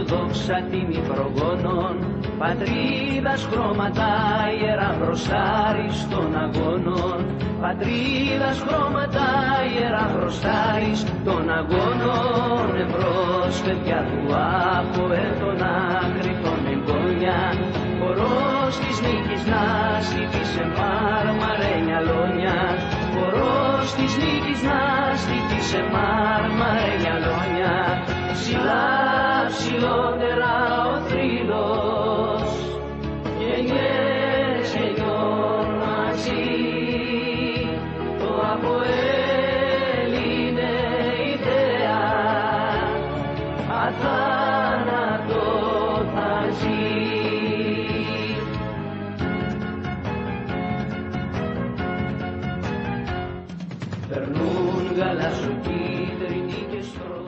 δόξα τιμή προγόνων, πατρίδας χρώματα ιερά μπροστάρις των αγώνων, πατρίδας χρώματα ιερά μπροστάρις των αγώνων. Εμπρός παιδιά του από τον άκρη των εγγόνια, χορός της νίκης να στήθησε μάρμαρένια λόνια, χορός της νίκης να στήθησε μάρμαρένια λόνια. Ψηλά ψηλότερα ο θρύλος, γενιές γενιών μαζί, το ΑΠΟΕΛ είναι ιδέα, αθάνατο θα ζει. Περνούν γαλαζοκίτρινοι και στρώνουν